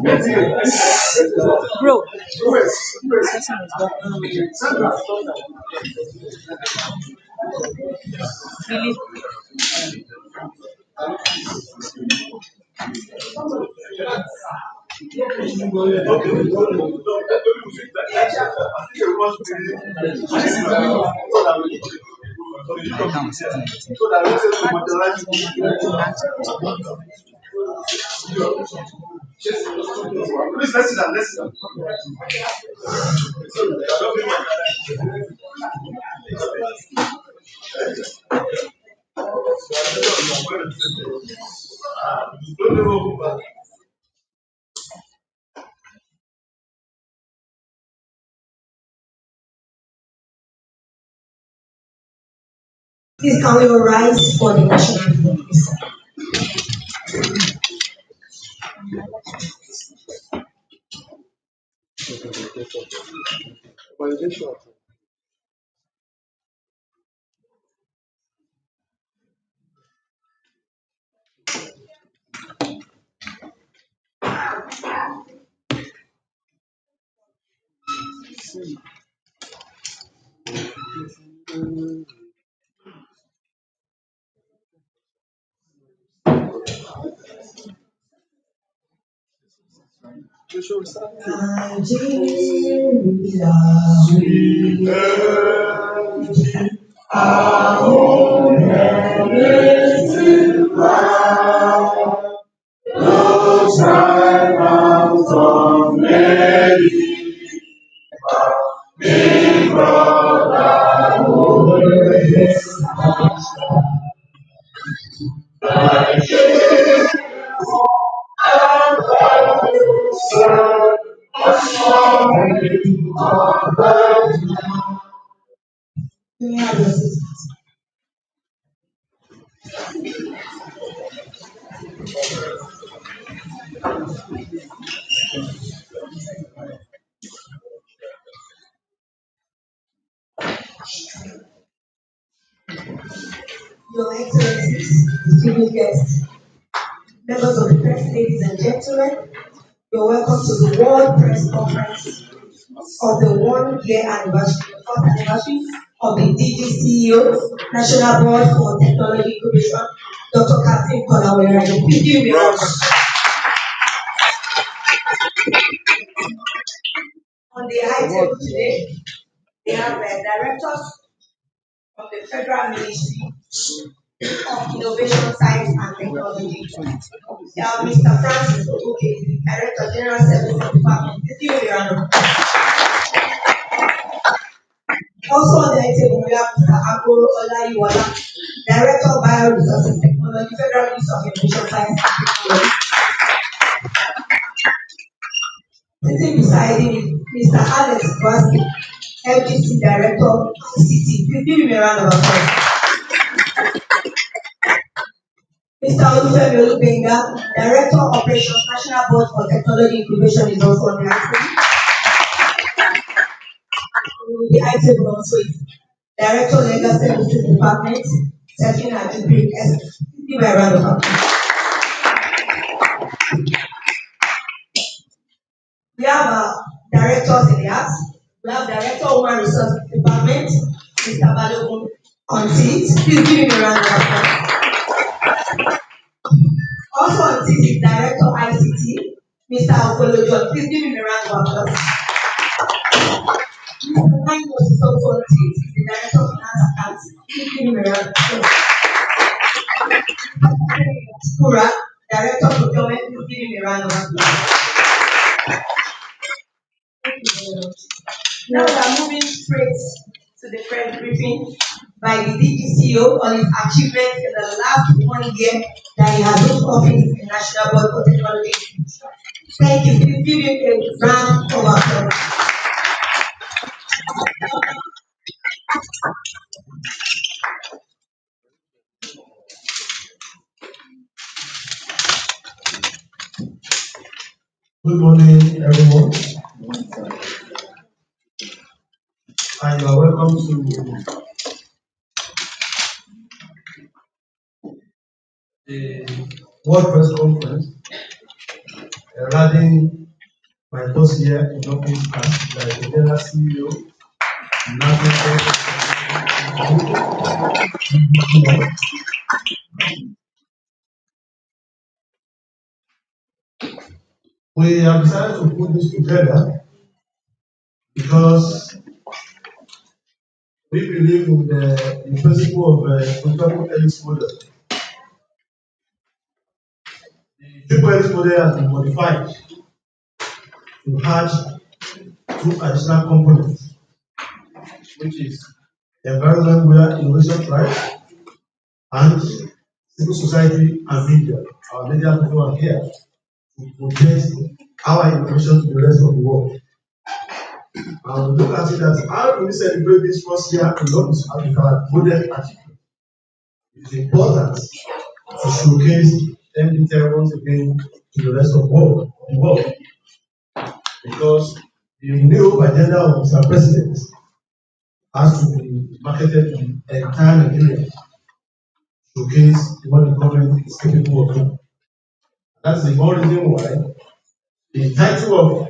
Bro, this session is not really. Please can we all rise for the national anthem, please? Nigeria, we love you. Our own name to fly. Those triumphs of many, in brotherhood, Your Excellencies, distinguished guests, members of the press, ladies and gentlemen, you're welcome to the World Press Conference of the 1 year anniversary, the fourth anniversary of the DGCEO, National Board for Technology Incubation, Dr. Kasim Kolawere. Please give me a round. On the high table today, we have directors of the Federal Ministry of Innovation, Science and Technology. Mr. Francis Obuke, Director General Services Department. Please give me a round. Also on the table, we have Mr. Agoro Olayiwola, Director of Bioresources Technology, Federal Ministry of Innovation, Science and Technology. Sitting beside him is Mr. Alex Kwasi, FGC Director, ICT. Please give him a round of applause. Mr. Olufemi Olubenga, Director of Operations, National Board for Technology Incubation is also on the item. The item also is Director Legal Services Department, Section at Degree S. Give a round of applause. We have directors in the house. We have Director of Human Resources Department, Mr. Balogun, on seat. Please give him a round of applause. Also on seat is Director of ICT, Mr. Okolojo. Please give him a round of applause. Mr. Michael is also on seat, is the Director of Finance Accounts. Please give him a round of applause. Kura, Director of Procurement. Please give him a round of applause. Now we are moving straight to the press briefing by the DGCO on his achievements in the last 1 year that he has been office in the National Board for Technology. Thank you. Please give him a round of applause. Good morning, everyone, and you are welcome to the World Press Conference regarding my first year in office as the general CEO, National We have decided to put this together because we believe in the principle of triple helix model. The triple helix model has been modified to add two additional components, which is environment where innovation thrives and civil society and media. Our media people are here to project our innovation to the rest of the world. And we look at it as how do we celebrate this first year in office as our model achievement. It is important to showcase MDTI once again to the rest of the world, because the new agenda of Mr. President has to be marketed to the entire Nigeria, showcase what the government is capable of doing. That's the more reason why the title of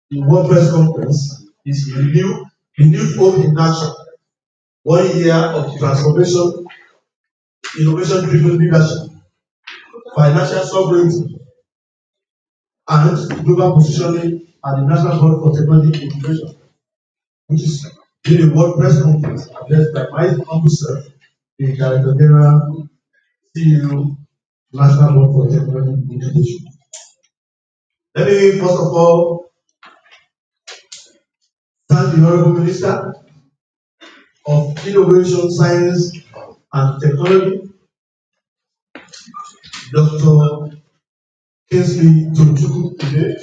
the World Press Conference is Renewed Hope in Action. 1 year of transformation, innovation driven leadership, financial sovereignty, and global positioning at the National Board for Technology Incubation, which is being a World Press Conference addressed by my humble self, the Director General, CEO, National Board for Technology Incubation. Let me first of all thank the Honorable Minister of Innovation, Science and Technology, Dr. Kingsley Tochukwu today.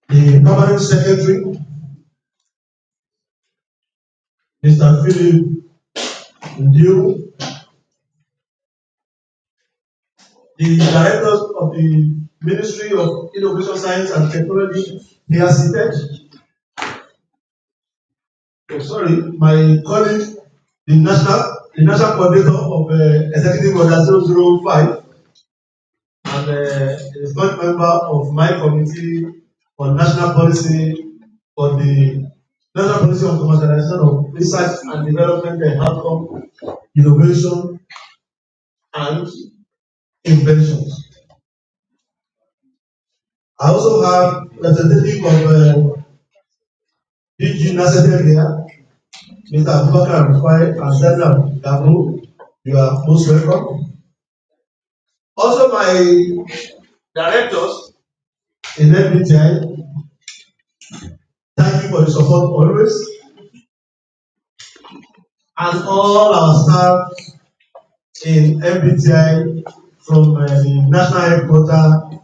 The Permanent Secretary, Mr. Philip Ndiu, the directors of the Ministry of Innovation, Science and Technology, they are seated. Oh, sorry, my colleague, the national coordinator of Executive Order 005, and a third member of my committee on national policy for the national policy on commercialization of research and development and outcome, innovation and inventions. I also have representative of DG Nasser here, Mr. Abubakar Rufai and Zainab Dabu. You are most welcome. Also, my directors in MBTI, thank you for the support always, and all our staff in MBTI from the national headquarters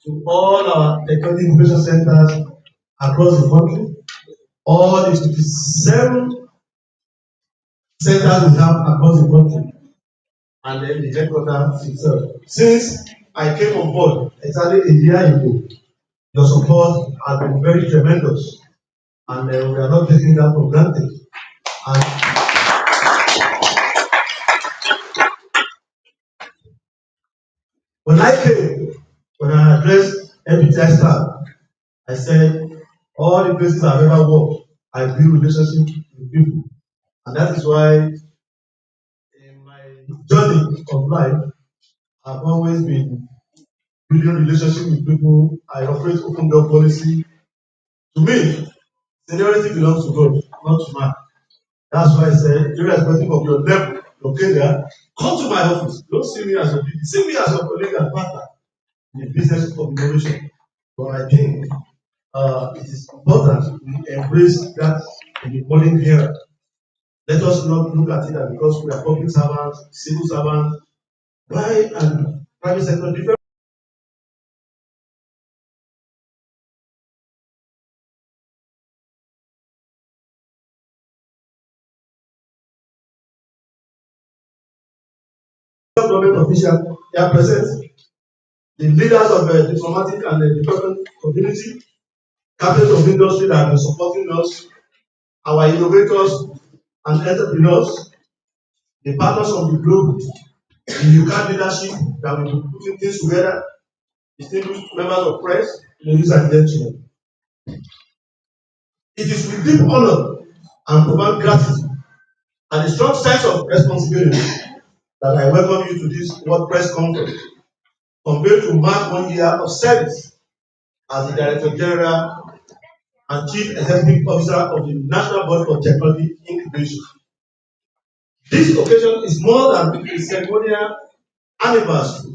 to all our technology innovation centers across the country, all the 57 centers we have across the country, and then the headquarters itself. Since I came on board exactly a year ago, your support has been very tremendous, and we are not taking that for granted. And when I addressed MBTI staff, I said, all the places I've ever worked, I build relationship with people. And that is why in my journey of life, I've always been building relationship with people. I operate open door policy. To me, seniority belongs to God, not to man. That's why I said, irrespective of your level, your career, come to my office. Don't see me as your people. See me as your colleague and partner in the business of innovation. But I think it is important we embrace that in the modern era. Let us not look at it as because we are public servants, civil servants, why and private sector different government officials, they are present. The leaders of the diplomatic and the development community, captains of industry that have been supporting us, our innovators and entrepreneurs, the partners of the globe, the UCAN leadership that will be putting things together, distinguished members of press, ladies and gentlemen. It is with deep honor and profound gratitude and a strong sense of responsibility that I welcome you to this World Press Conference, convened to mark 1 year of service as the Director General and Chief Executive Officer of the National Board for Technology Incubation. This occasion is more than a ceremonial anniversary.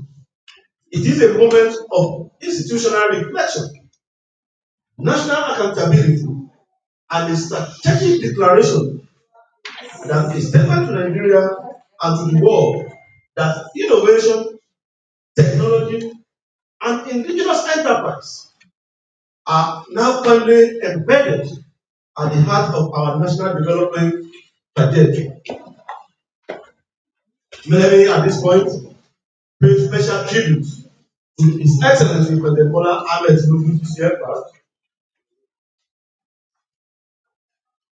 It is a moment of institutional reflection, national accountability, and a strategic declaration that is statement to Nigeria and to the world that innovation, technology, and indigenous enterprise are now firmly embedded at the heart of our national development trajectory. Let me, at this point, pay special tribute to His Excellency President Bola Ahmed Tinubu CFR,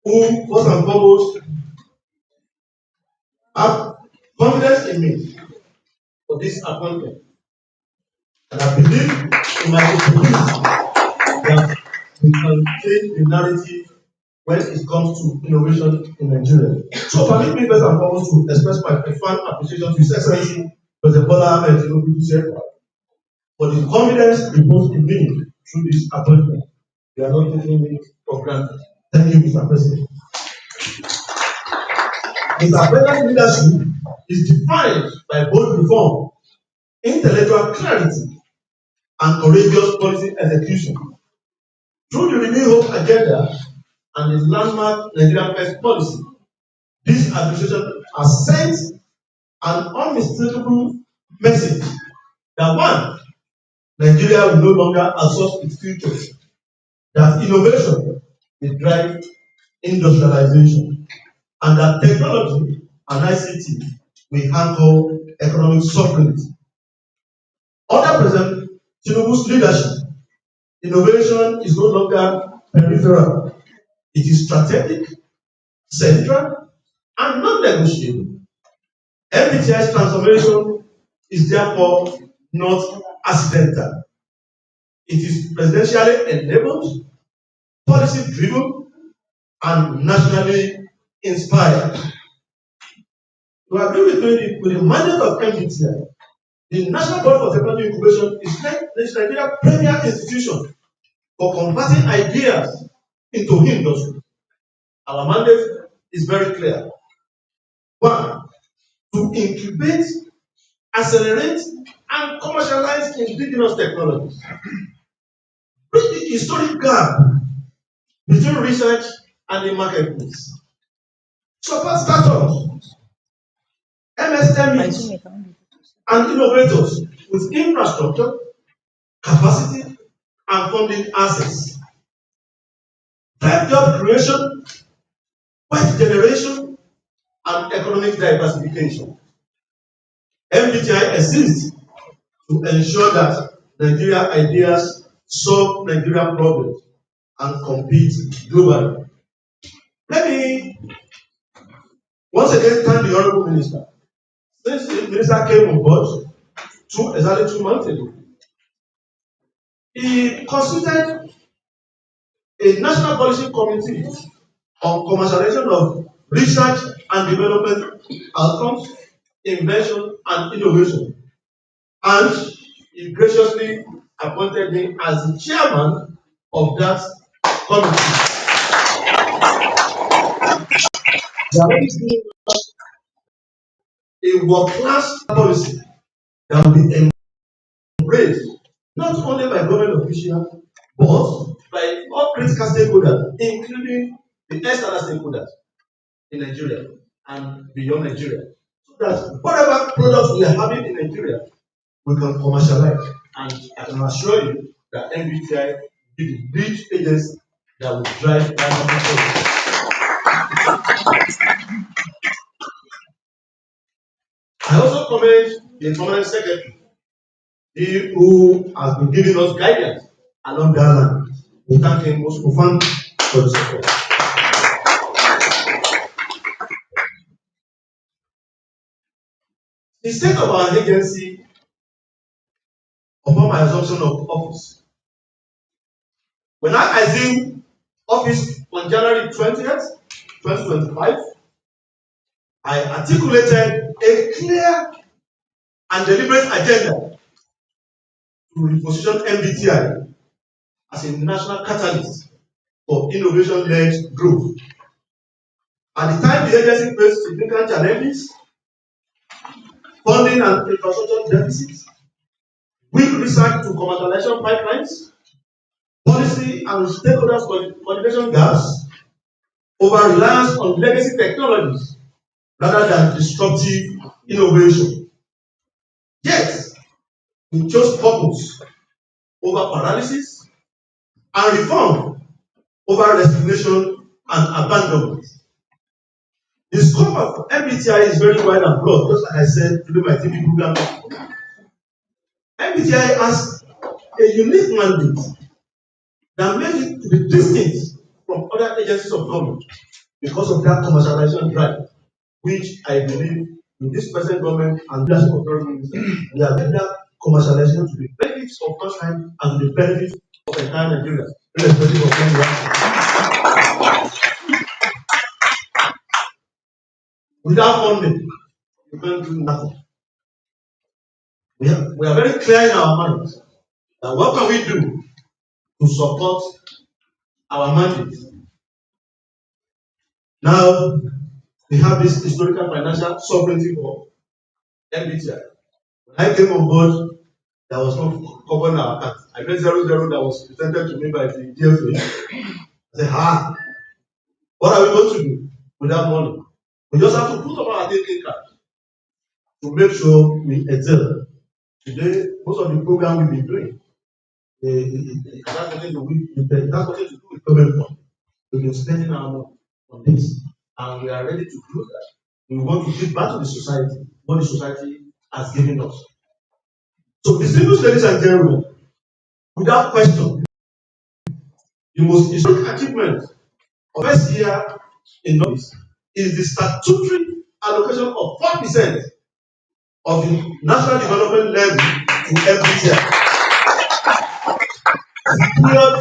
who, first and foremost, have confidence in me for this appointment. And I believe in my capability that we can change the narrative when it comes to innovation in Nigeria. So permit me first and foremost to express my profound appreciation to His Excellency President Bola Ahmed Tinubu CFR for the confidence reposed in me through this appointment. We are not taking it for granted. Thank you, Mr. President. Mr. President's leadership is defined by bold reform, intellectual clarity, and courageous policy execution. Through the Renew Hope agenda and the landmark Nigerian First policy, this administration has sent an unmistakable message that one, Nigeria will no longer outsource its future, that innovation will drive industrialization, and that technology and ICT will anchor economic sovereignty. Under President Tinubu's leadership, innovation is no longer peripheral. It is strategic, central, and non-negotiable. MBTI's transformation is therefore not accidental. It is presidentially enabled, policy-driven, and nationally inspired. To agree with the mandate of MBTI, the National Board for Technology Incubation is Nigeria's premier institution for converting ideas into industry. Our mandate is very clear. One, to incubate, accelerate, and commercialize indigenous technologies. Bridge the historic gap between research and the marketplace. Support startups, MSMEs, and innovators with infrastructure, capacity, and funding access. Drive job creation, wealth generation, and economic diversification. MBTI exists to ensure that Nigerian ideas solve Nigerian problems and compete globally. Let me once again thank the Honorable Minister. Since the Minister came on board exactly 2 months ago, he constituted a national policy committee on commercialization of research and development outcomes, invention, and innovation. And he graciously appointed me as the chairman of that committee. They are already seeing a world-class policy that will be embraced not only by government officials but by all critical stakeholders, including the external stakeholders in Nigeria and beyond Nigeria, so that whatever products we are having in Nigeria, we can commercialize. And I can assure you that MBTI will be the lead agency that will drive that. I also commend the permanent secretary, he who has been giving us guidance along that line. We thank him most profoundly for the support. The state of our agency upon my assumption of office. When I assumed office on January 20th, 2025, I articulated a clear and deliberate agenda to reposition MBTI as a national catalyst for innovation-led growth. At the time, the agency faced significant challenges, funding and infrastructure deficits, weak research to commercialization pipelines, policy and stakeholders coordination gaps, over-reliance on legacy technologies rather than disruptive innovation. Yet, we chose purpose over paralysis and reform over resignation and abandonment. The scope of MBTI is very wide and broad, just like I said during my TV program. MBTI has a unique mandate that makes it to be distinct from other agencies of government because of that commercialization drive, which I believe in this present government and leadership of government, we have made that commercialization to the benefits of mankind and to the benefits of entire Nigeria, irrespective of when we are. Without funding, you can't do nothing. We are very clear in our minds that what can we do to support our mandate. Now, we have this historical financial sovereignty for MBTI. When I came on board, there was no cover in our account. I made 00 that was presented to me by the DFA. I said, what are we going to do with that money? We just have to put up our thinking card to make sure we excel. Today, most of the program we've been doing, it has nothing to do with government money. We've been spending our money on this, and we are ready to do that. We want to give back to the society what the society has given us. So, distinguished ladies and gentlemen, without question, the most historic achievement of first year in office is the statutory allocation of 4% of the national development levy to MPTI. Period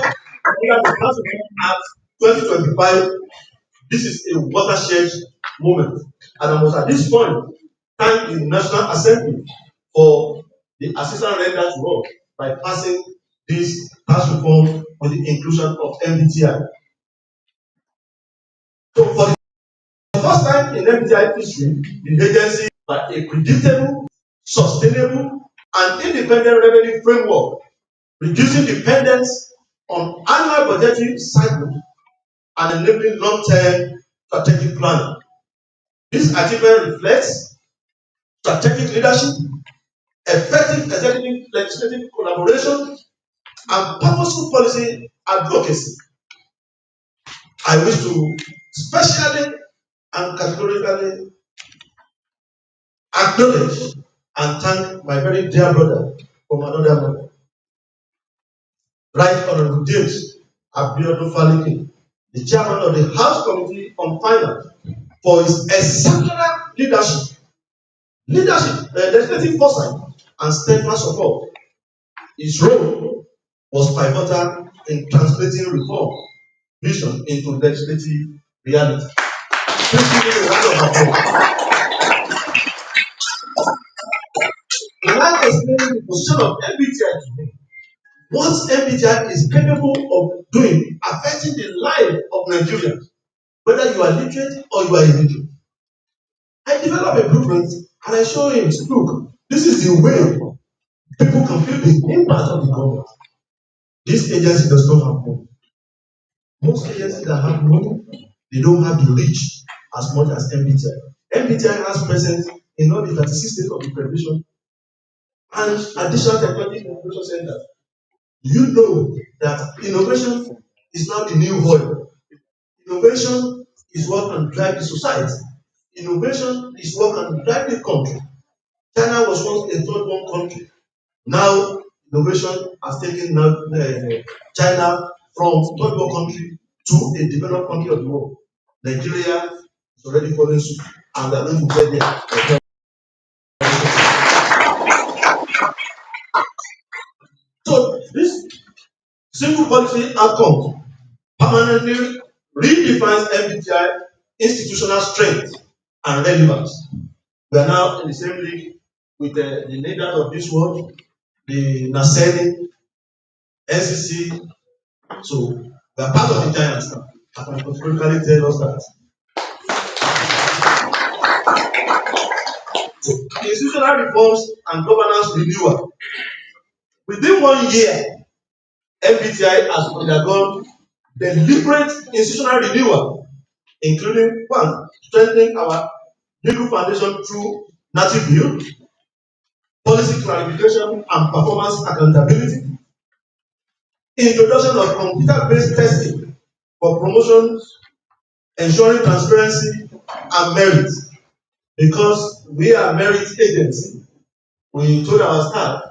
under the Council Act 2025, this is a watershed moment. And I must at this point thank the National Assembly for the assistance rendered to us by passing this tax reform with the inclusion of MBTI. So for the first time in MBTI history, the agency by a predictable, sustainable, and independent revenue framework, reducing dependence on annual budgetary cycles and enabling long-term strategic planning. This achievement reflects strategic leadership, effective executive legislative collaboration, and purposeful policy advocacy. I wish to specially and categorically acknowledge and thank my very dear brother from another mother, Right Honorable James Abiodun Falike, the chairman of the House Committee on Finance, for his exceptional legislative foresight, and steadfast support. His role was pivotal in translating reform vision into legislative reality. Please give me a round of applause. Can I explain the position of MBTI today? What MBTI is capable of doing, affecting the life of Nigerians, whether you are literate or you are illiterate. I develop a blueprint and I show him, look, this is the way people can feel the impact of the government. This agency does not have money. Most agencies that have money, they don't have the reach as much as MBTI. MBTI has presence in all the 36 states of the Federation and additional technology innovation centers. You know that innovation is not the new oil. Innovation is what can drive the society. Innovation is what can drive the country. China was once a third world country. Now, innovation has taken China from third world country to a developed country of the world. Nigeria is already following suit, and we are going to get there. So this single policy outcome permanently redefines MBTI institutional strength and relevance. We are now in the same league with the leaders of this world, the NASERI, NCC. So we are part of the giants now. I can categorically tell us that. So institutional reforms and governance renewal. Within 1 year, MBTI has undergone deliberate institutional renewal, including one, strengthening our legal foundation through native bill, policy clarification and performance accountability, introduction of computer-based testing for promotions, ensuring transparency and merit. Because we are merit agency, we told our staff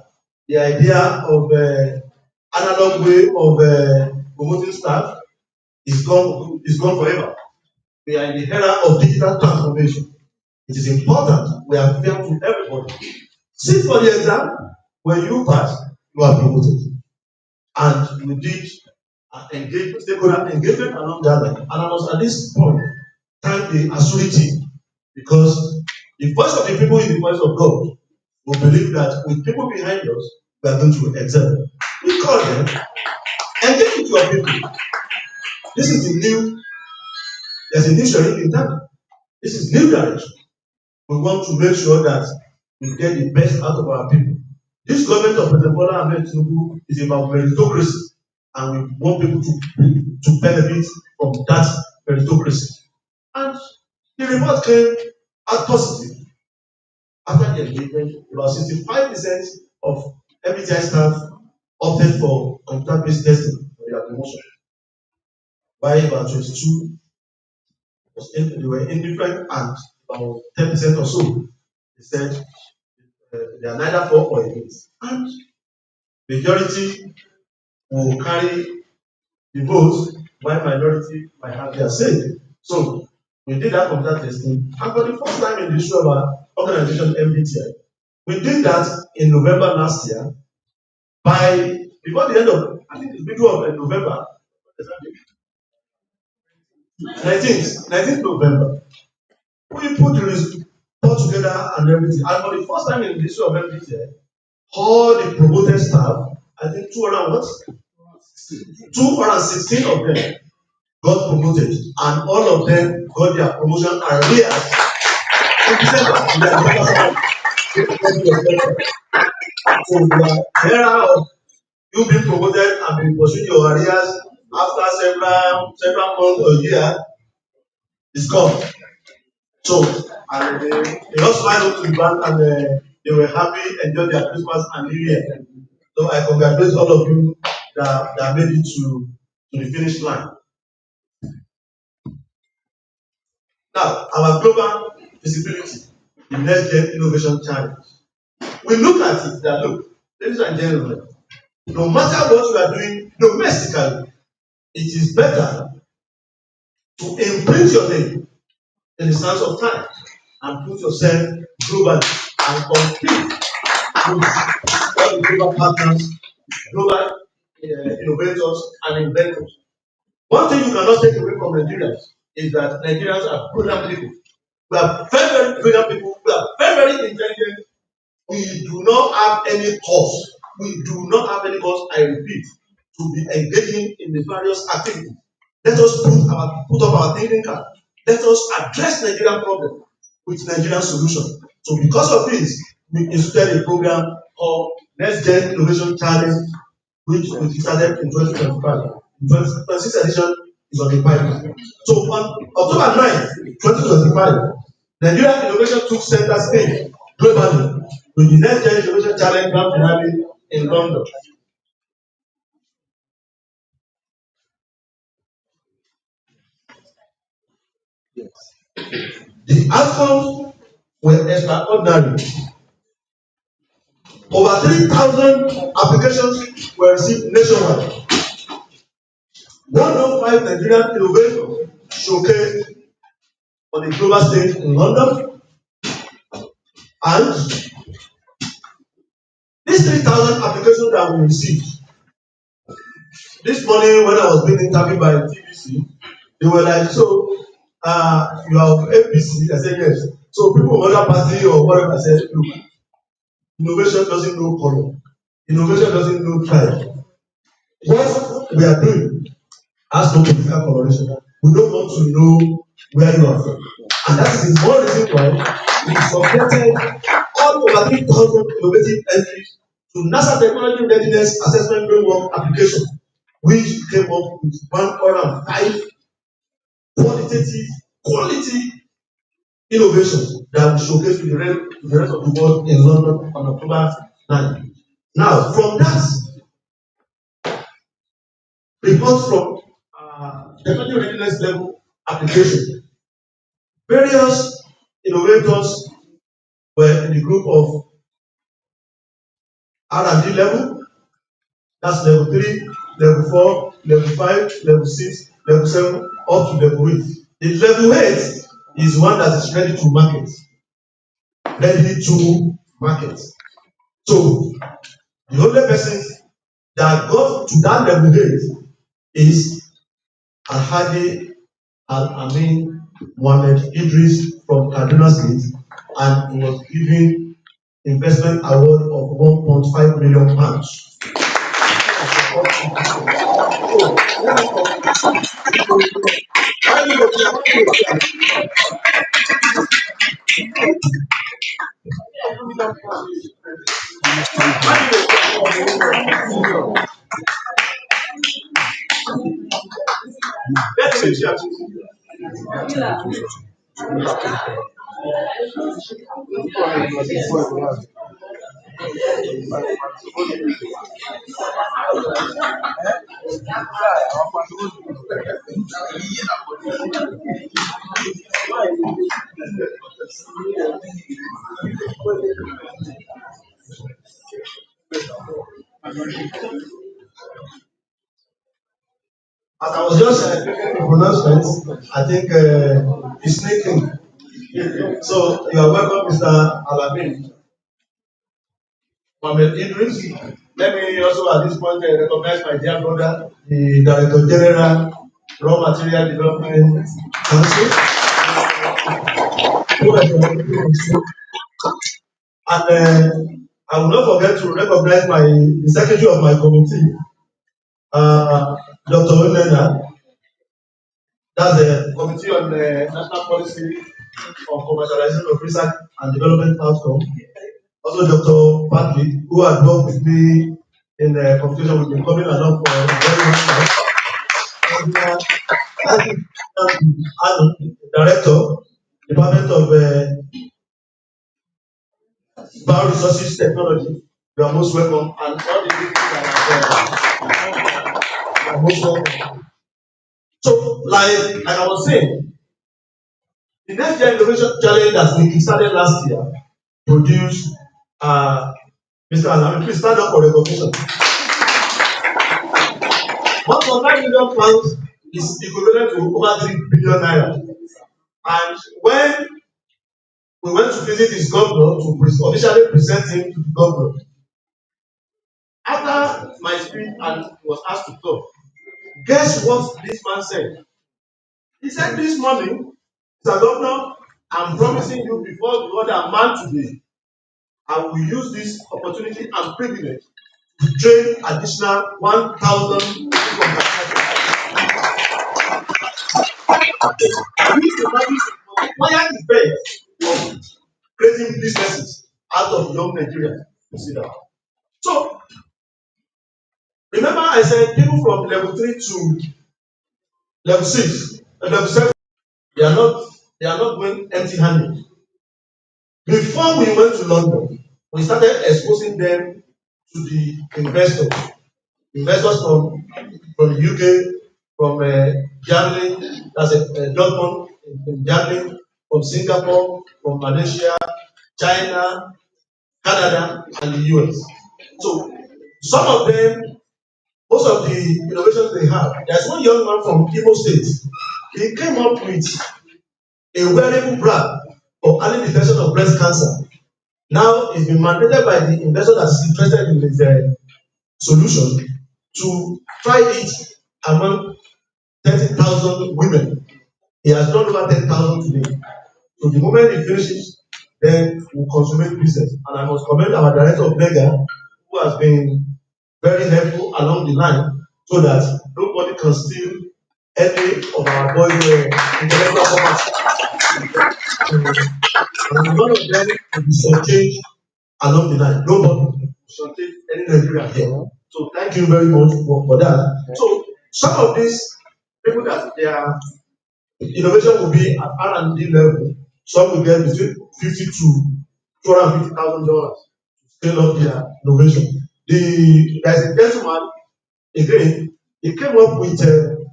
the idea of analog way of promoting staff is gone forever. We are in the era of digital transformation. It is important we are fair to everybody. Sit for the exam. When you pass, you are promoted. And we did stakeholder engagement along that line. And I must at this point thank the authority, because the voice of the people is the voice of God. We believe that with people behind us, we are going to excel. We call them, engage with your people. This is the new, there's a new sharing in town. This is new direction. We want to make sure that we get the best out of our people. This government of President Bola Ahmed Tinubu is about meritocracy, and we want people to benefit from that meritocracy. And the report came out positive. After the engagement, about 65% of MBTI staff opted for computer-based testing for their promotion, while about 22 they were indifferent, and about 10% or so they said they are neither for or against. And majority will carry the votes, while minority might have their say. So we did that computer testing, and for the first time in the history of our organization MBTI, we did that in November last year. By before the end of, I think the middle of November, 19th November, we put the report together and everything. And for the first time in the history of MBTI, all the promoted staff, I think 216 of them got promoted, and all of them got their promotion arrears in December. So the era of you being promoted and being pursuing your arrears after several months or year is gone. So, and they also went up to the bank, and they were happy, enjoyed their Christmas and New Year. So I congratulate all of you that made it to the finish line. Now, our global visibility, the next gen innovation challenge. We look at it that, look, ladies and gentlemen, no matter what you are doing domestically, it is better to imprint your name in the sands of time and put yourself globally and compete with all the global partners, global innovators and inventors. One thing you cannot take away from Nigerians is that Nigerians are brilliant people. We are very, very brilliant people. We are very, very intelligent. We do not have any cause. We do not have any cause, I repeat, to be engaging in the various activities. Let us put up our thinking cap. Let us address Nigerian problem with Nigerian solution. So because of this, we instituted a program called Next Gen Innovation Challenge, which we started in 2025. The 26th edition is on the pipeline. So on October 9th, 2025, Nigerian innovation took center stage globally with the Next Gen Innovation Challenge Grand Finale in London. The outcomes were extraordinary. Over 3,000 applications were received nationwide. 105 Nigerian innovators showcased on the global stage in London, and these 3,000 applications that we received this morning when I was being interviewed by TVC, they were like, so you are APC? I said yes. So people of other party or whatever, I said, look, innovation doesn't know color. Innovation doesn't know tribe. What we are doing has no political coloration. We don't want to know where you are from. And that is the one reason why we subjected all over 3,000 innovative entries to NASA Technology Readiness Assessment Framework application, which came up with 105 qualitative, quality innovations that will showcase to the rest of the world in London on October 9. Now, from that, reports from technology readiness level application, various innovators were in the group of R&D level, that's level 3, level 4, level 5, level 6, level 7, up to level 8. The level 8 is one that is ready to market. Ready to market. So the only person that got to that level 8 is Alhaji Al Amin Mohammed Idris from Kaduna State, and he was given investment award of 1.5 million pounds. As I was just making the pronouncement, I think it's sneaking. So you are welcome, Mr. Alamin Mohammed Idris. Let me also at this point recognize my dear brother, the Director General, Raw Material Development Council. And I will not forget to recognize the secretary of my committee, Dr. Onena. That's the Committee on National Policy on Commercialization of Research and Development Outcome. Also, Dr. Patrick, who had worked with me in the competition, we've been coming along for a very long time. And Director, Department of Bioresources Technology, you are most welcome. And all the people that are most welcome. So, like I was saying, the next gen innovation challenge that we started last year produced Mr. Alami, please stand up for recognition. 1.5 million pounds is equivalent to over 3 billion naira. And when we went to visit his governor to officially present him to the governor, after my speech and he was asked to talk, guess what this man said? He said, this morning, Mr. Governor, I'm promising you before the other man today, I will use this opportunity and privilege to train additional 1,000 people from my country. This is multiplier effect of creating businesses out of young Nigerians. You see that? So, remember I said people from level 3 to level 6, level 7, they are not going empty-handed. Before we went to London, we started exposing them to the investors. Investors from the UK, from Germany, that's Dortmund in Germany, from Singapore, from Malaysia, China, Canada, and the US. So some of them most of the innovations they have. There's one young man from Imo State. He came up with a wearable bra for early detection of breast cancer. Now it's been mandated by the investor that is interested in his solution to try it among 30,000 women. He has done over 10,000 today. So the moment he finishes, then we'll consummate business. And I must commend our director of legal, who has been very helpful along the line, so that nobody can steal any of our boys' intellectual property. And none of them will be shortchanged along the line. Nobody will shortchange any Nigeria here. So thank you very much for that. So some of these people that they are innovation will be at R&D level. Some will get between 50 to $250,000 to scale up their innovation. There's a gentleman again. He came up with a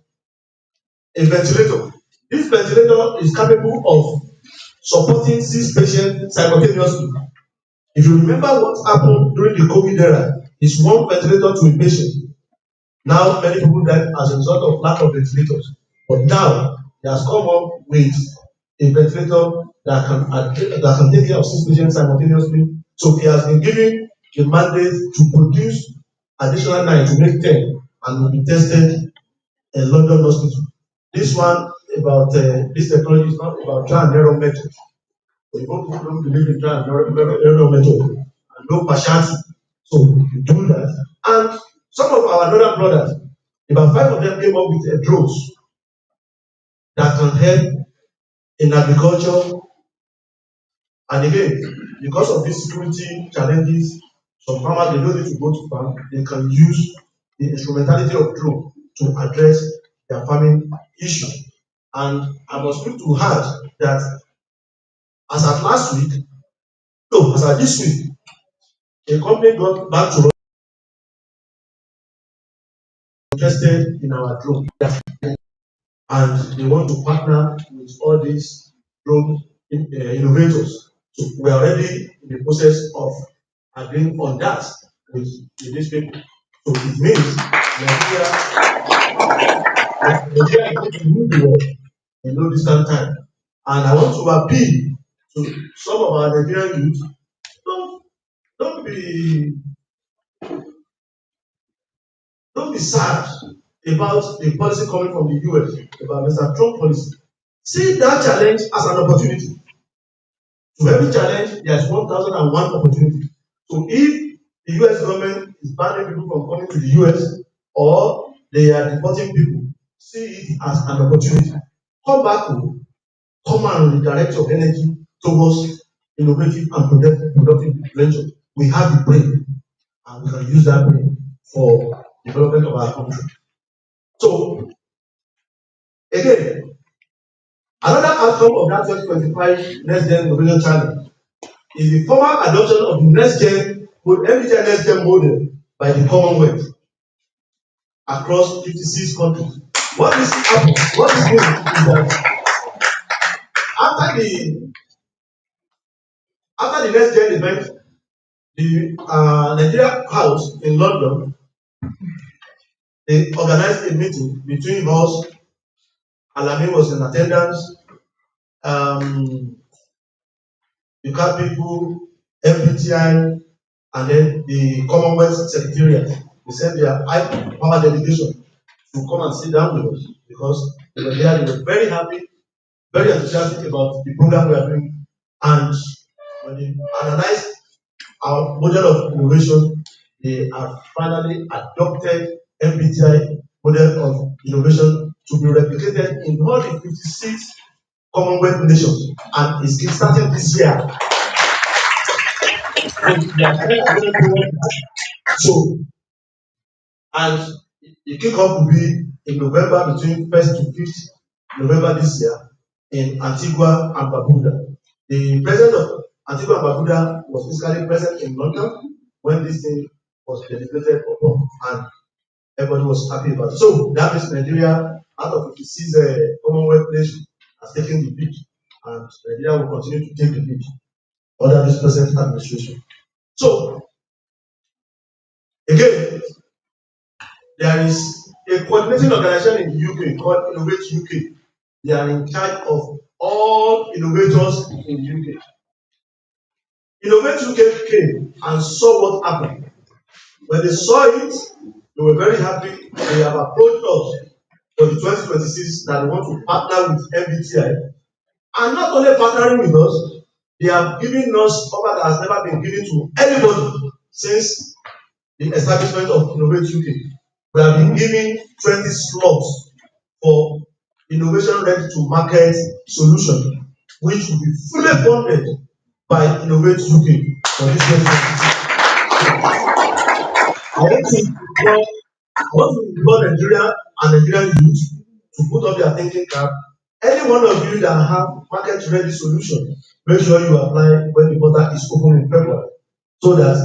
ventilator. This ventilator is capable of supporting 6 patients simultaneously. If you remember what happened during the COVID era, is one ventilator to a patient. Now many people died as a result of lack of ventilators. But now he has come up with a ventilator that can take care of 6 patients simultaneously. So he has been given the mandate to produce additional 9 to make 10 and will be tested in London hospital. This one about this technology is not about trial and error method. But people don't believe in trial and error method and no partiality. So you do that. And some of our northern brothers, about 5 of them came up with drones that can help in agriculture. And again, because of these security challenges, some farmers they don't need to go to farm, they can use the instrumentality of drone to address their farming issue. And I must need to add that as at last week, no, as at this week, a company got back to us interested in our drone. And they want to partner with all these drone innovators. So we are already in the process of agreeing on that with these people. So it means Nigeria is going to move the world in no distant time. And I want to appeal to some of our Nigerian youth, don't, don't be don't be sad about the policy coming from the US, about Mr. Trump policy. See that challenge as an opportunity. To every challenge, there is 1,001 opportunity. So if the US government is banning people from coming to the US or they are deporting people, see it as an opportunity. Come back home, come and redirect your energy towards innovative and productive venture. We have the brain and we can use that brain for development of our country. So again, another outcome of that 2025 Next Gen Innovation Challenge is the formal adoption of the next gen MBTI next gen model by the Commonwealth across 56 countries. What this happens, what this means is that after the next gen event, the Nigeria House in London, they organized a meeting between us. Alamin was in attendance. You got people, MBTI, and then the Commonwealth Secretariat. They sent their high power delegation to come and sit down with us because they were there, they were very happy, very enthusiastic about the program we are doing. And when they analyzed our model of innovation, they have finally adopted MBTI model of innovation to be replicated in all the 56 Commonwealth nations. And it's starting this year. So, and the kickoff will be in November, between 1st to 5th November this year in Antigua and Barbuda. The president of Antigua and Barbuda was physically present in London when this thing was deliberated upon, and everybody was happy about it. So that means Nigeria, out of 56 Commonwealth nations, has taken the lead, and Nigeria will continue to take the lead under this present administration. So again, There is a coordinating organization in the UK called Innovate UK. They are in charge of all innovators in the UK. Innovate UK came and saw what happened. When they saw it, they were very happy. They have approached us for the 2026 that they want to partner with MBTI. And not only partnering with us, they have given us offer that has never been given to anybody since the establishment of Innovate UK. We have been giving 20 slots for innovation ready to market solution, which will be fully funded by Innovate UK for this 2026. I want to implore, I want to implore Nigeria and Nigerian youth to put up their thinking cap. Any one of you that have market ready solution, make sure you apply when the portal is open in February, so that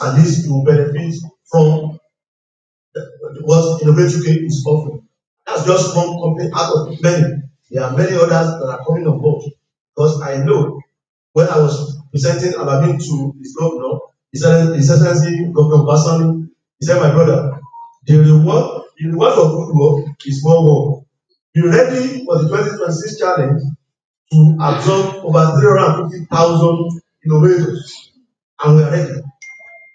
at least you will benefit from what Innovate UK is offering. That's just one company out of many. There are many others that are coming on board, because I know when I was presenting Alabin to his governor, His Excellency Governor Basani, he said, my brother, the reward for good work is more work. Be ready for the 2026 challenge to absorb over 350,000 innovators, and we are ready,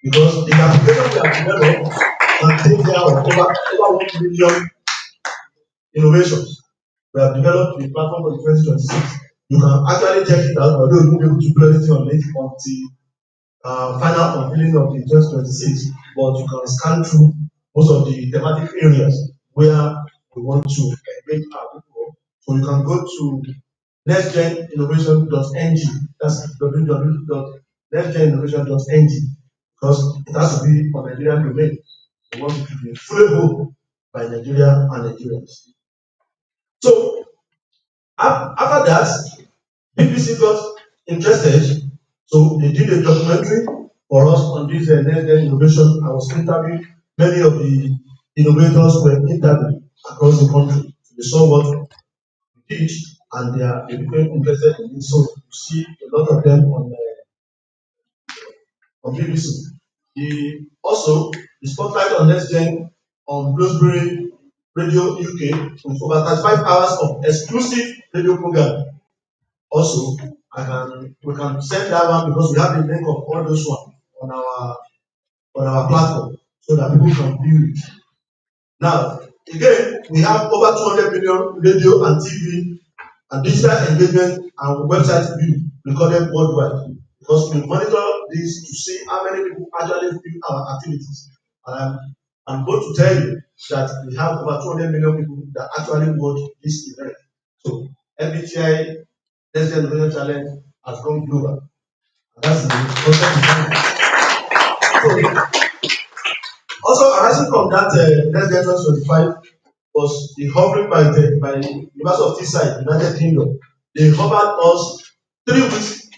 because the application we have developed can take care of over 1 million innovations. We have developed a platform for the 2026. You can actually check it out, although you won't be able to do anything on it until final unveiling of the 2026. But you can scan through most of the thematic areas where we want to engage our people. So you can go to nextgeninnovation.ng. That's www.nextgeninnovation.ng, because it has to be on Nigerian domain. We want to be fully owned by Nigeria and Nigerians. So after that, BBC got interested, so they did a documentary for us on this next gen innovation. I was interviewing many of the innovators who were interviewed across the country. So they saw what we did, and they became interested in it. So you see a lot of them on BBC. Also the spotlight on next gen on Bloomsbury Radio UK with over 35 hours of exclusive radio program. Also, we can send that one, because we have the link of all those one on our platform, so that people can view it. Now, again, we have over 200 million radio and TV and digital engagement and website view recorded worldwide, because we monitor this to see how many people actually view our activities. And I'm going to tell you that we have over 200 million people that actually watch this event. So MBTI Next Gen Innovation Challenge has gone global. And that's the concept. So also arising from that Next Gen 2025 was the hovering by the University of Teesside, United Kingdom. They hovered us 3 weeks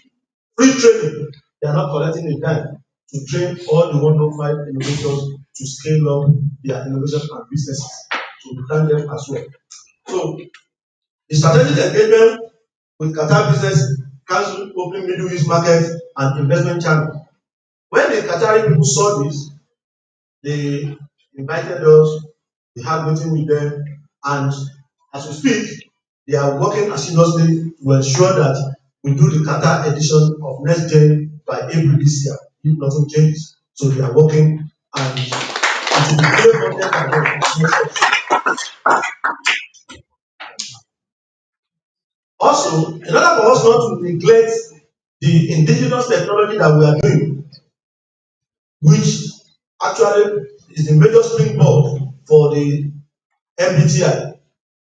free training. They are not collecting a dime to train all the 105 innovators to scale up their innovation and businesses. So we thank them as well. So the strategic engagement with Qatar Business Council opening Middle East market and investment channel. When the Qatari people saw this, they invited us, we had meeting with them, and as we speak, they are working assiduously to ensure that we do the Qatar edition of Next Gen by April this year, if nothing changes. So they are working, and it will be clear for them and also, in order for us not to neglect the indigenous technology that we are doing, which actually is the major springboard for the MBTI.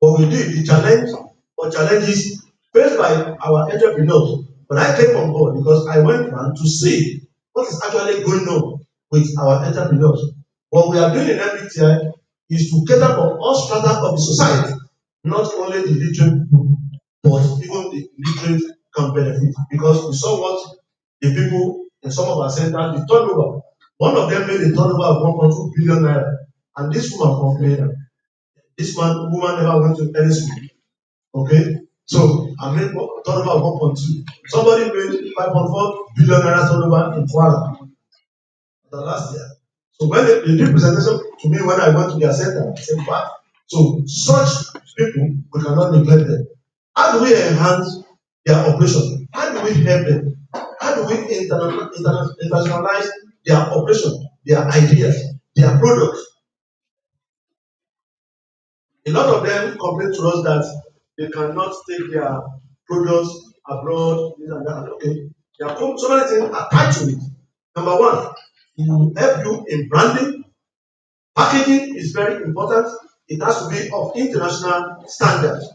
What we did, the challenge or challenges faced by our entrepreneurs. When I came on board, because I went around to see what is actually going on with our entrepreneurs. What we are doing in MBTI is to cater for all strata of the society, not only the literate, but even the literate can benefit, because we saw what the people in some of our centers, the turnover. One of them made a turnover of 1.2 billion naira, and this woman complained. Woman never went to any school. Okay, so I made turnover of 1.2. Somebody made 5.4 billion naira turnover in Kwara the last year. So when they did presentation to me when I went to their center, I said, wow. So such people, we cannot neglect them. How do we enhance their operation? How do we help them? How do we internationalize their operation, their ideas, their products? A lot of them complain to us that they cannot take their products abroad, this and that. Okay, there are so many things attached to it. Number one, it will help you in branding. Packaging is very important. It has to be of international standards.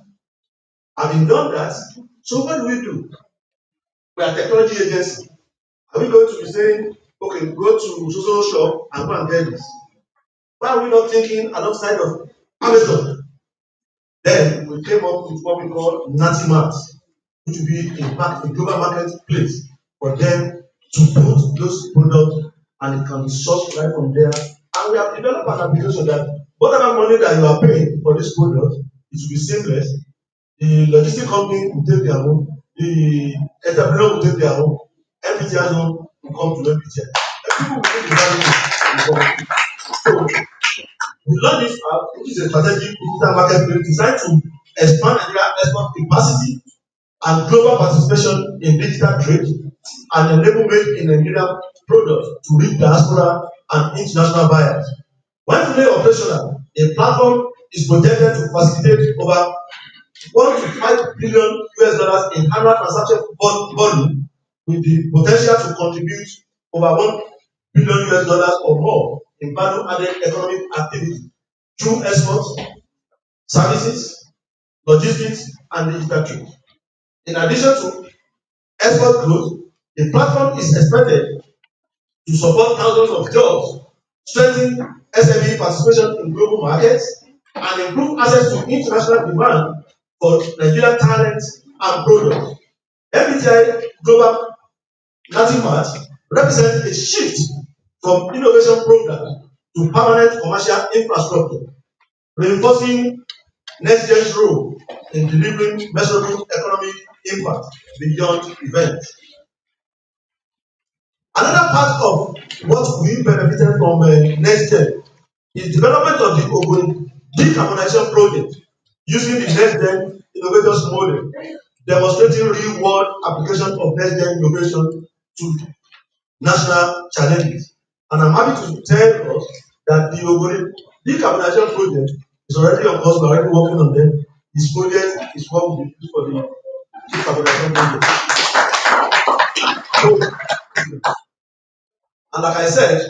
Having done that, so what do we do? We are technology agency. Are we going to be saying, okay, go to social shop and go and get this? Why are we not thinking alongside of Amazon? Then we came up with what we call Natimat, which will be a global marketplace for them to put those products and it can be sourced right from there. And we have developed an application that whatever money that you are paying for this product, it will be seamless. The logistic company will take their own, the entrepreneur will take their own, MPTI's own will come to MPTI. And people will take the value. So we launched this app, which is a strategic digital marketplace designed to expand Nigeria export capacity and global participation in digital trade and enable made in Nigeria products to reach diaspora and international buyers. When fully operational, a platform is projected to facilitate over 1 to 5 billion US dollars in annual transaction volume, with the potential to contribute over 1 billion US dollars or more in value added economic activity through exports, services, logistics, and digital trade. In addition to export growth, the platform is expected to support thousands of jobs, strengthen SME participation in global markets, and improve access to international demand for Nigerian talents and products. MBTI Global Latin March represents a shift from innovation program to permanent commercial infrastructure, reinforcing NextGen's role in delivering measurable economic impact beyond events. Another part of what we benefited from NextGen is development of the Ogun decarbonization project using the NextGen innovators model, demonstrating real-world application of NextGen innovation to national challenges. And I'm happy to tell us that the Ogun decarbonization project is already on course. We're already working on them. This project is what will be used for the decarbonization project. So, and like I said,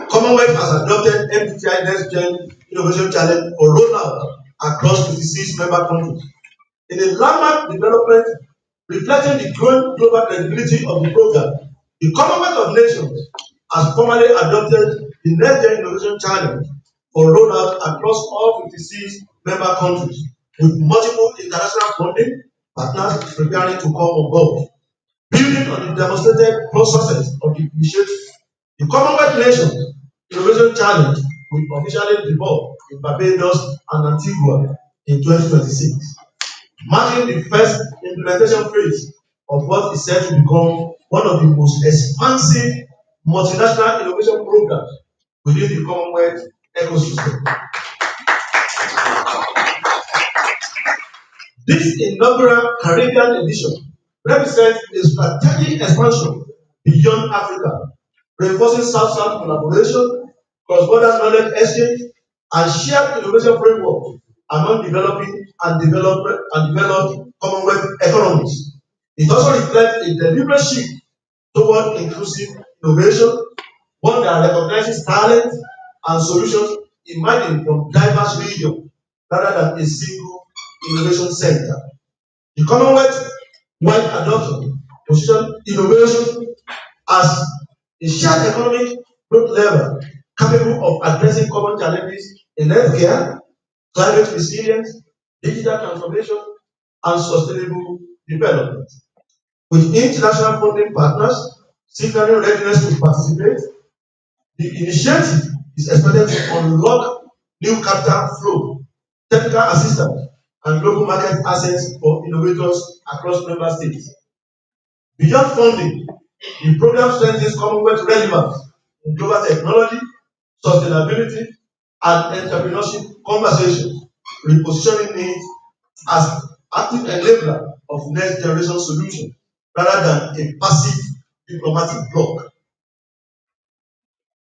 Commonwealth has adopted MPTI Next Gen Innovation Challenge for rollout across 56 member countries. In a landmark development reflecting the growing global credibility of the program, the Commonwealth of Nations has formally adopted the Next Gen Innovation Challenge for rollout across all 56 member countries, with multiple international funding partners preparing to come on board. Building on the demonstrated processes of the initiative, the Commonwealth Nations Innovation Challenge will officially develop in Barbados and Antigua in 2026, marking the first implementation phase of what is set to become one of the most expansive multinational innovation programs within the Commonwealth ecosystem. This inaugural Caribbean edition represents a strategic expansion beyond Africa, reinforcing South-South collaboration, cross-border knowledge exchange, and shared innovation framework among developing and developed Commonwealth economies. It also reflects a deliberate shift toward inclusive innovation, one that recognizes talent and solutions emerging from diverse regions rather than a single innovation center. The Commonwealth-wide adoption position innovation as a shared economic growth level capable of addressing common challenges in healthcare, climate resilience, digital transformation, and sustainable development. With international funding partners signaling readiness to participate, the initiative is expected to unlock new capital flow, technical assistance, and global market access for innovators across member states. Beyond funding, the program strengthens Commonwealth relevance in global technology, sustainability, and entrepreneurship conversations, repositioning it as active enabler of next generation solutions rather than a passive diplomatic bloc.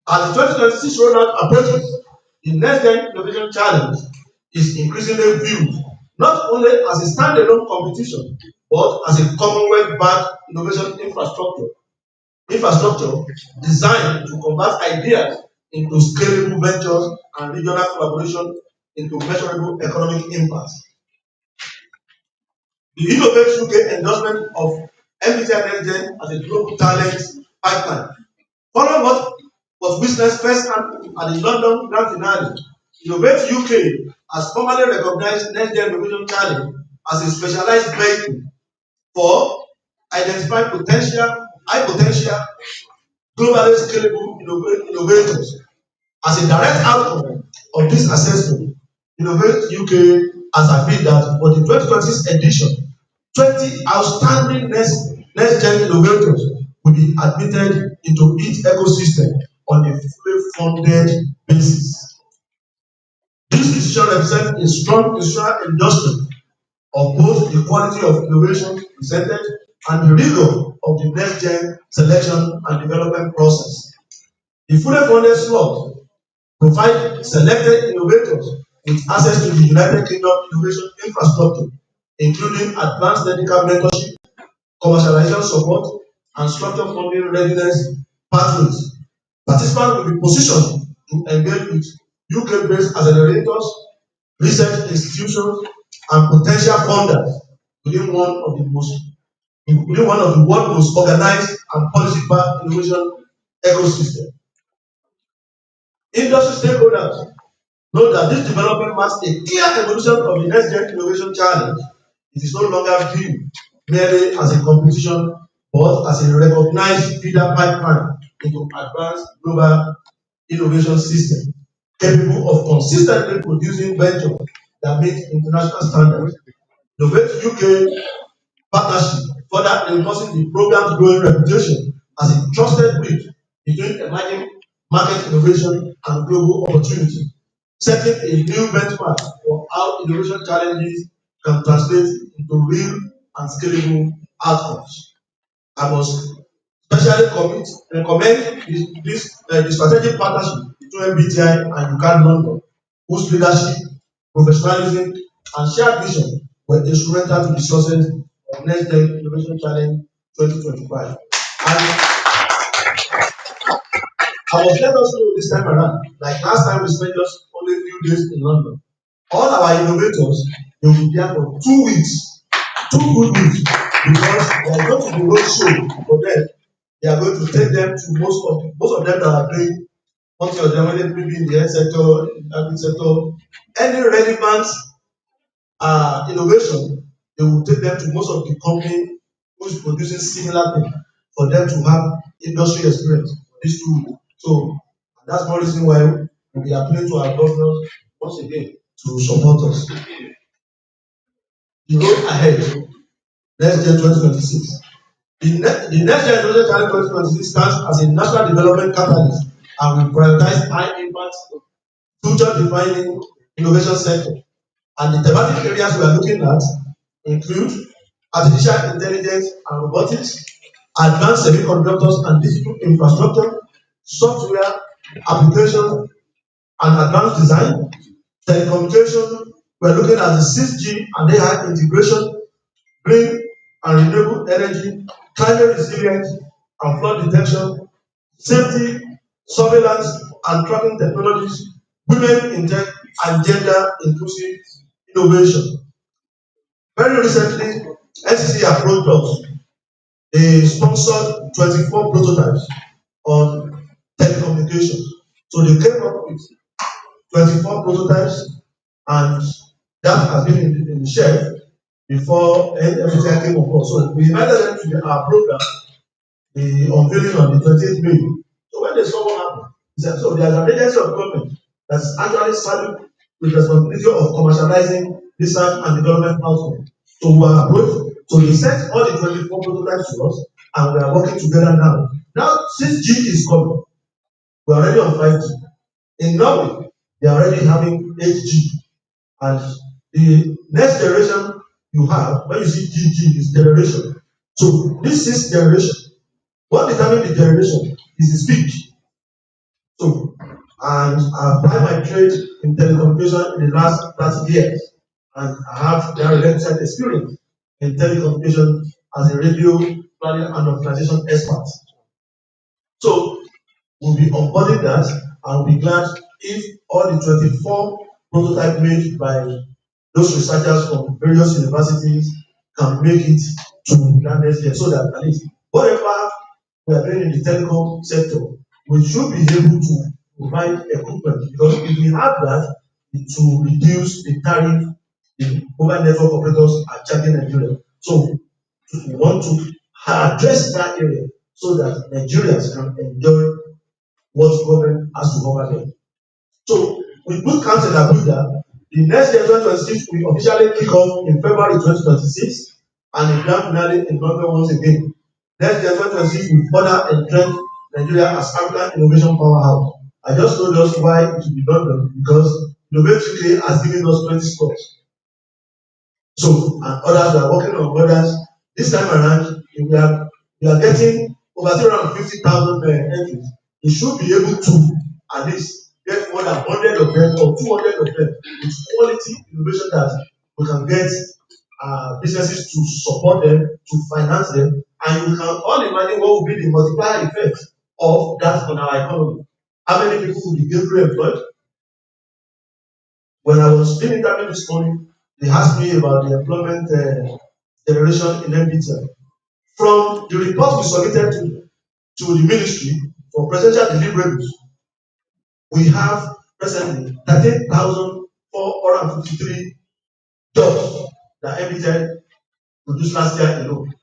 As the 2026 rollout approaches, the next gen innovation challenge is increasingly viewed not only as a standalone competition but as a Commonwealth-backed innovation infrastructure designed to convert ideas into scalable ventures and regional collaboration into measurable economic impact. The Innovate UK endorsement of MBTI NextGen as a global talent pipeline. Following what was witnessed firsthand at the London Grand Finale, Innovate UK has formally recognized NextGen Innovation Challenge as a specialized vehicle for identifying high potential, globally scalable innovators. As a direct outcome of this assessment, Innovate UK has agreed that for the 2026 edition, 20 outstanding next-gen innovators will be admitted into its ecosystem on a fully funded basis. This decision represents a strong institutional endorsement of both the quality of innovation presented and the rigor of the next-gen selection and development process. The fully funded slot provide selected innovators with access to the United Kingdom innovation infrastructure, including advanced technical mentorship, commercialization support, and structured funding readiness pathways. Participants will be positioned to engage with UK-based accelerators, research institutions, and potential funders within one of the world's most organized and policy-backed innovation ecosystem. Industry stakeholders note that this development marks a clear evolution of the next-gen innovation challenge. It is no longer viewed merely as a competition, but as a recognized feeder pipeline into advanced global innovation system, capable of consistently producing ventures that meet international standards. Innovate UK partnership, further reinforcing the program's growing reputation as a trusted bridge between emerging market innovation and global opportunity, setting a new benchmark for how innovation challenges can translate into real and scalable outcomes. I must especially recommend the strategic partnership between BTI and UCAN London, whose leadership, professionalism, and shared vision were instrumental to the success of Next Gen Innovation Challenge 2025. And I was let us know this time around, like last time we spent just only a few days in London. All our innovators, they will be there for 2 weeks, 2 good weeks, because they are going to be road show for them. They are going to take them to most of them that are doing what of them, whether maybe in the health sector, in the agri sector, any relevant innovation, they will take them to most of the company who is producing similar thing for them to have industry experience for these 2 weeks. So that's one reason why we are appealing to our governors once again to support us. The road ahead, next year 2026. The next year Challenge 2026 stands as a national development catalyst and will prioritize high impact, future defining innovation sector. And the thematic areas we are looking at include artificial intelligence and robotics, advanced semiconductors and digital infrastructure, software application and advanced design, telecommunication. We are looking at the 6G and AI integration, green and renewable energy, climate resilience and flood detection, safety, surveillance and tracking technologies, women in tech and gender inclusive innovation. Very recently, NCC approached us. They sponsored 24 prototypes on telecommunications. So they came up with 24 prototypes, and that has been in the shelf before everything came on board. So we invited them to our program, the unveiling on the 28th May. So when they saw what happened, they said, so there's an agency of government that's actually saddled with responsibility of commercializing research and development outcome. So we were approached. So they sent all the 24 prototypes to us, and we are working together now. Now, since G is coming, We are already on 5G. In Norway, they are already having 8G. And the next generation you have, when you see GG, is generation. So this is generation. What determines the generation is the speed. So, and I've applied my trade in telecommunication in the last 30 years. And I have very limited experience in telecommunication as a radio planning and optimization expert. So we'll be onboarding that and we'll be glad if all the 24 prototypes made by those researchers from various universities can make it to that next year so that at least whatever we are doing in the telecom sector, we should be able to provide equipment because if we have that, it will reduce the tariff the mobile network operators are charging Nigeria. So we want to address that area so that Nigerians can enjoy what government has to offer them. So with good counsel in Abuja, the next year 2026 will officially kick off in February 2026 and the grand finale in London once again. Next year 2026 will further entrench Nigeria as African innovation powerhouse. I just told us why it will be London because Innovate has given us 20 spots. So and others we are working on others. This time around, if we are getting over 350,000 entries. We should be able to at least get more than 100 of them or 200 of them with quality innovation that we can get businesses to support them, to finance them, and you can all imagine what will be the multiplier effect of that on our economy. How many people will be gainfully employed? When I was being interviewed this morning, they asked me about the employment generation in MBTI. From the report we submitted to the ministry for presidential deliverables, we have presently 13,453 jobs that MBTI produced last year alone.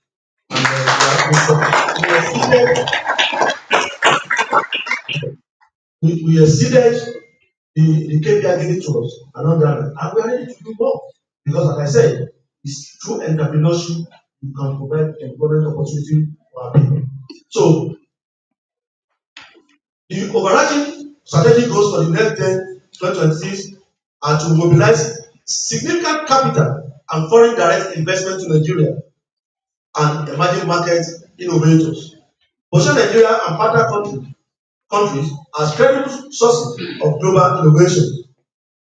And we exceeded the KPI given to us along that line, and we are ready to do more because, like I said, it's through entrepreneurship you can provide employment opportunity for our people. So the overarching strategic goals for the next 2026 are to mobilize significant capital and foreign direct investment to Nigeria and emerging market innovators. Position Nigeria and partner countries as credible sources of global innovation.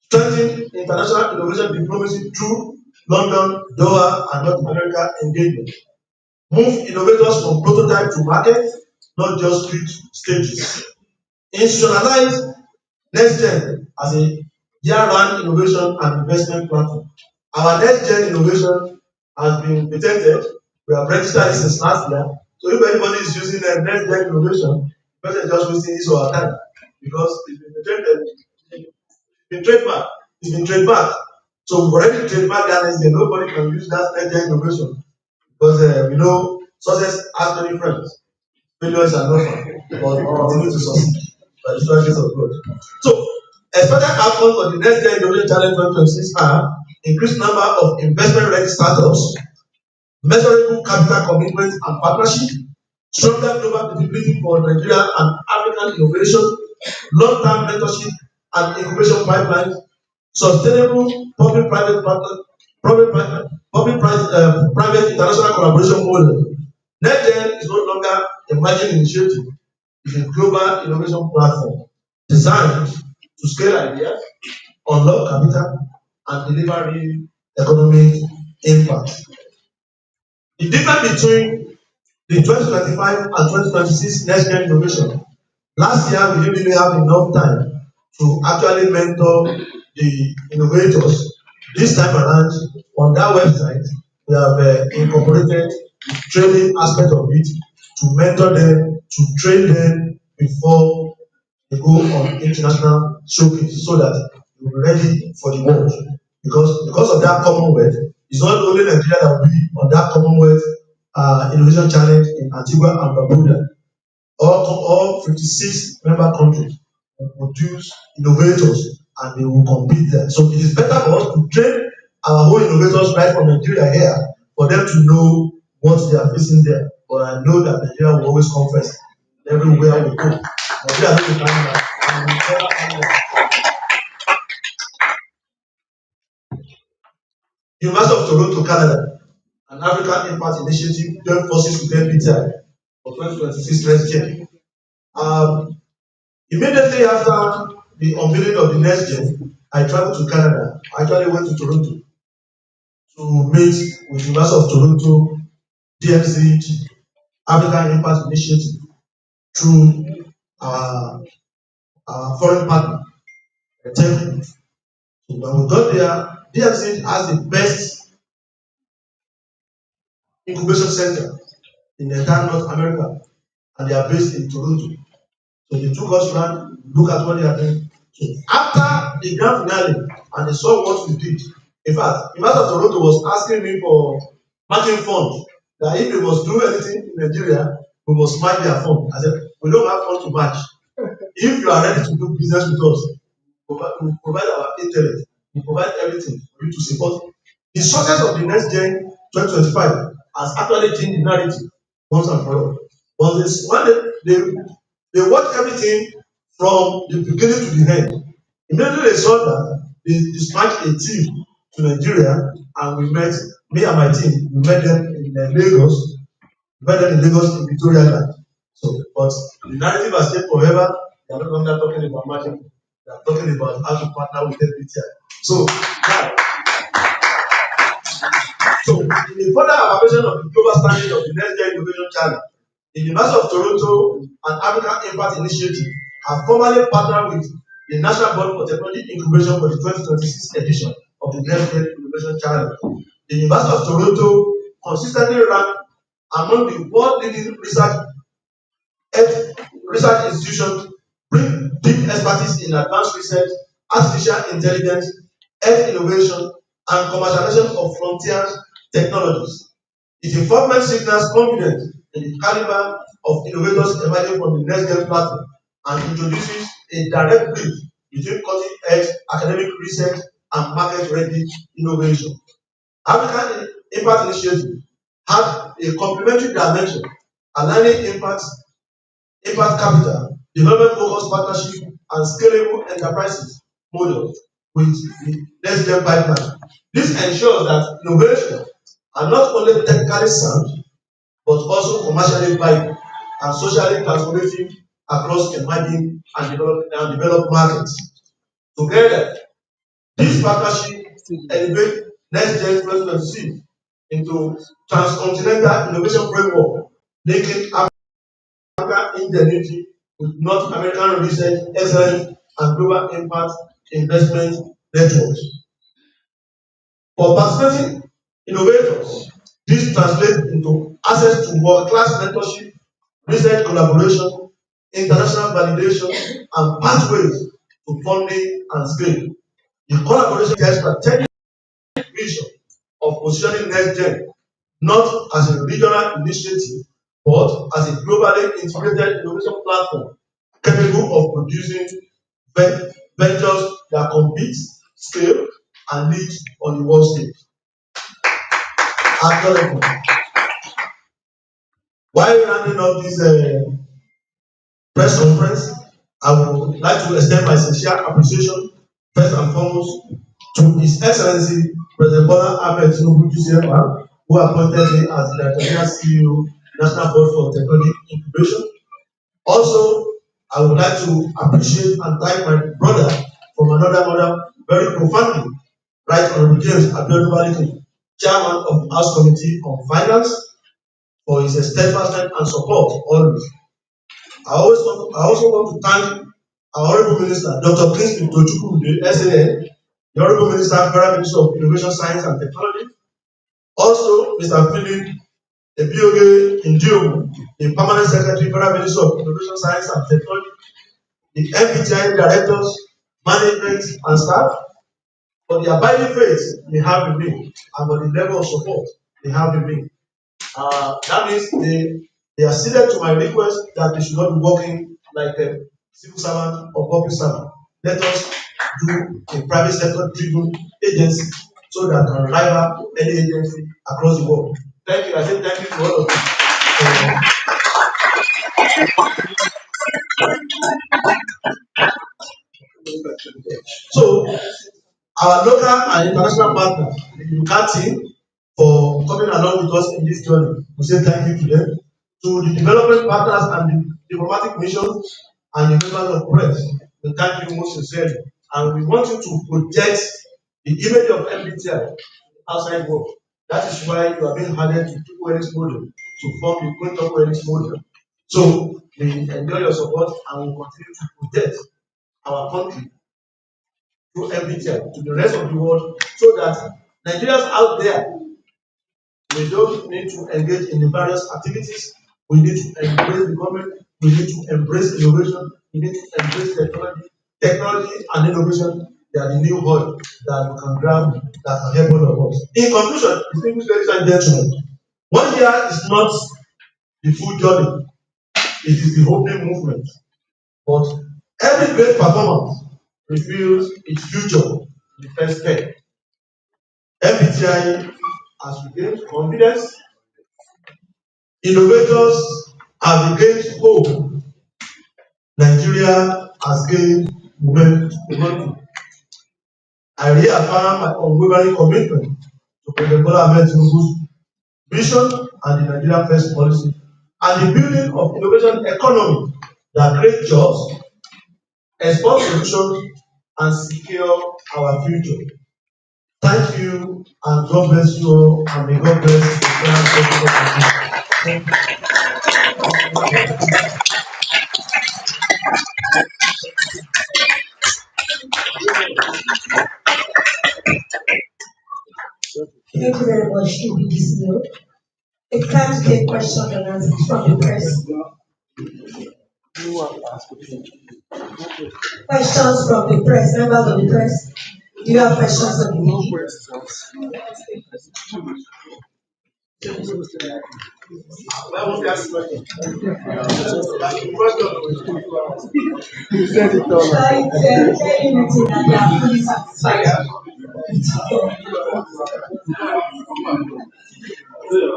Strengthen international innovation diplomacy through London, Doha, and North America engagement. Move innovators from prototype to market, not just reach stages. Institutionalize NextGen as a year-round innovation and investment platform. Our NextGen innovation has been patented. We have registered it since last year. So if anybody is using a NextGen innovation, the person is just wasting his or her time because it's been patented, it's been trademarked. It's been trademarked. So we've already trademarked that NextGen. Nobody can use that NextGen innovation because we know success has many friends. Failures are not fun, but continue to succeed by the strategies of God. So, expected outcomes for the next year innovation challenge 2026 are increased number of investment ready startups, measurable capital commitment and partnership, stronger global visibility for Nigeria and African innovation, long-term mentorship and incubation pipelines, sustainable public-private partner, private international collaboration model. NextGen is no longer a margin initiative, it's a global innovation platform designed to scale ideas, unlock capital, and deliver real economic impact. The difference between the 2025 and 2026 NextGen innovation. Last year, we didn't really have enough time to actually mentor the innovators. This time around, on that website, we have incorporated the training aspect of it to mentor them, to train them before they go on international showcase so that they will be ready for the world. Because of that Commonwealth, it's not only Nigeria that will be on that Commonwealth innovation challenge in Antigua and Barbuda. All 56 member countries will produce innovators and they will compete there. So it is better for us to train our own innovators right from Nigeria here for them to know what they are facing there. But I know that Nigeria will always come first everywhere we go. but they are not in Canada. And we never find them. University of Toronto, Canada, an African Impact Initiative joined forces with NPTI for 2026 next year. Um, Immediately after the unveiling of the next gen, I traveled to Canada. I actually went to Toronto to meet with University of Toronto, DFC, African Impact Initiative through our, our foreign partner, Tech. So when we got there, DFC has the best incubation center in the entire North America, and they are based in Toronto. So they took us around, look at what they are doing. So after the grand finale, and they saw what we did. In fact, the master of Toronto was asking me for matching funds. That if they must do anything in Nigeria, we must match their fund. I said, we don't have fund to match. If you are ready to do business with us, we provide our internet, we provide everything for you to support. The success of the next gen 2025 has actually changed the narrative once and for all. But this when they watch everything from the beginning to the end. Immediately they saw that they dispatched a team to Nigeria, and we met me and my team. We met them in Lagos, better in Lagos in Victoria Land. So, but the narrative has stayed forever. They are no longer talking about marketing. They are talking about how to partner with NPTI. So now, so in the further affirmation of the global standing of the Next Gen Innovation Challenge, the University of Toronto and African Impact Initiative have formally partnered with the National Board for Technology Incubation for the 2026 edition of the Next Gen Innovation Challenge. The University of Toronto consistently ranked among the world leading research institutions, bring deep expertise in advanced research, artificial intelligence, health innovation, and commercialization of frontier technologies. Its involvement signals confidence in the caliber of innovators emerging from the next gen platform and introduces a direct bridge between cutting-edge academic research and market-ready innovation. African Impact Initiative had a complementary dimension, aligning impact capital, development focused partnership, and scalable enterprises model with the next gen pipeline. This ensures that innovations are not only technically sound, but also commercially viable and socially transformative across emerging and developed markets. Together, this partnership elevate next gen 2026 into transcontinental innovation framework, linking African ingenuity with North American research excellence and global impact investment networks. For participating innovators, this translates into access to world-class mentorship, research collaboration, international validation, and pathways to funding and scale. The collaboration gets strategic vision of positioning NextGen not as a regional initiative, but as a globally integrated innovation platform capable of producing ventures that compete, scale, and lead on the world stage. Acknowledgement. While rounding up this press conference, I would like to extend my sincere appreciation first and foremost to His Excellency President Bola Ahmed Tinubu GCFR, who appointed me as the Directorial CEO, National Board for Technology Incubation. Also, I would like to appreciate and thank my brother from another mother very profoundly, Right Honorable James Abiodun Balogun, Chairman of the House Committee on Finance, for his steadfastness and support always. I also want to thank our Honorable Minister, Dr. Kingsley Tochukwu, the SAN, the Honorable Minister, Federal Minister of Innovation, Science and Technology, also Mr. Philip Ebioge Indiomu, the Permanent Secretary, Federal Minister of Innovation, Science and Technology, the MPTI directors, management, and staff, for the abiding faith they have in me and for the level of support they have in me. That means they acceded to my request that they should not be working like a civil servant or public servant. Let us do a private sector driven agency so that can rival any agency across the world. Thank you. I say thank you to all of you. our local and international partners, the UCA team, for coming along with us in this journey. We say thank you to them. To the development partners and the diplomatic missions and the members of press, we thank you most sincerely. And we want you to project the image of MBTI outside world. That is why you are being added to Triple Helix model to form the Great Triple Helix model. So we enjoy your support and we continue to protect our country through MBTI to the rest of the world so that Nigerians out there, we don't need to engage in the various activities. We need to embrace the government. We need to embrace innovation. We need to embrace technology. Technology and innovation, they are the new word that we can grab that can help all of us. In conclusion, distinguished ladies and gentlemen, 1 year is not the full journey. It is the opening movement. But every great performance reveals its future in the first step. MBTI has regained confidence. Innovators have regained hope. Nigeria has gained momentum. I reaffirm my unwavering commitment to President Bola Ahmed Tinubu's vision and the Nigeria First policy and the building of innovation economy that creates jobs, export solutions, and secure our future. Thank you and God bless you all and may God bless Thank you very much, EBDCO. It's time to take questions and answers from the press. Questions from the press, members of the press. Do you have questions of the you said it all. It's very meeting that they are fully satisfied. Let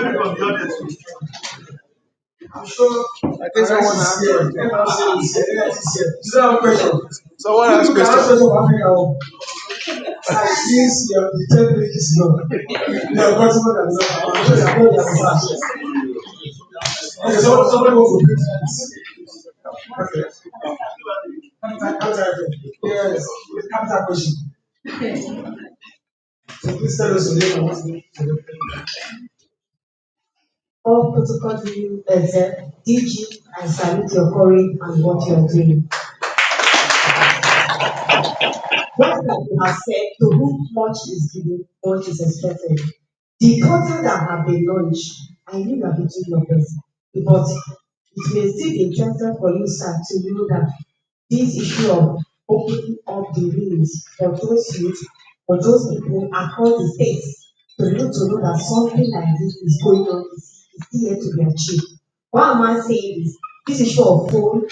me from the audience. I'm sure. I think someone asked. Someone asked question. Since the 10 week is gone, they are possible that I'm sure they are not the answer. Okay, somebody wants to please. Okay. Yes, capital question. So please tell us your name and what's the All protocol you observe, DG, I salute your courage and what you are doing. What that you have said, to whom much is given, much is expected. The portal that have been launched, I knew you have been doing your best, but it may still be interesting for you, sir, to know that this issue of opening up the rules for those youth, for those people across the states, to know that something like this is going on, is still yet to be achieved. What am I saying is this issue of phone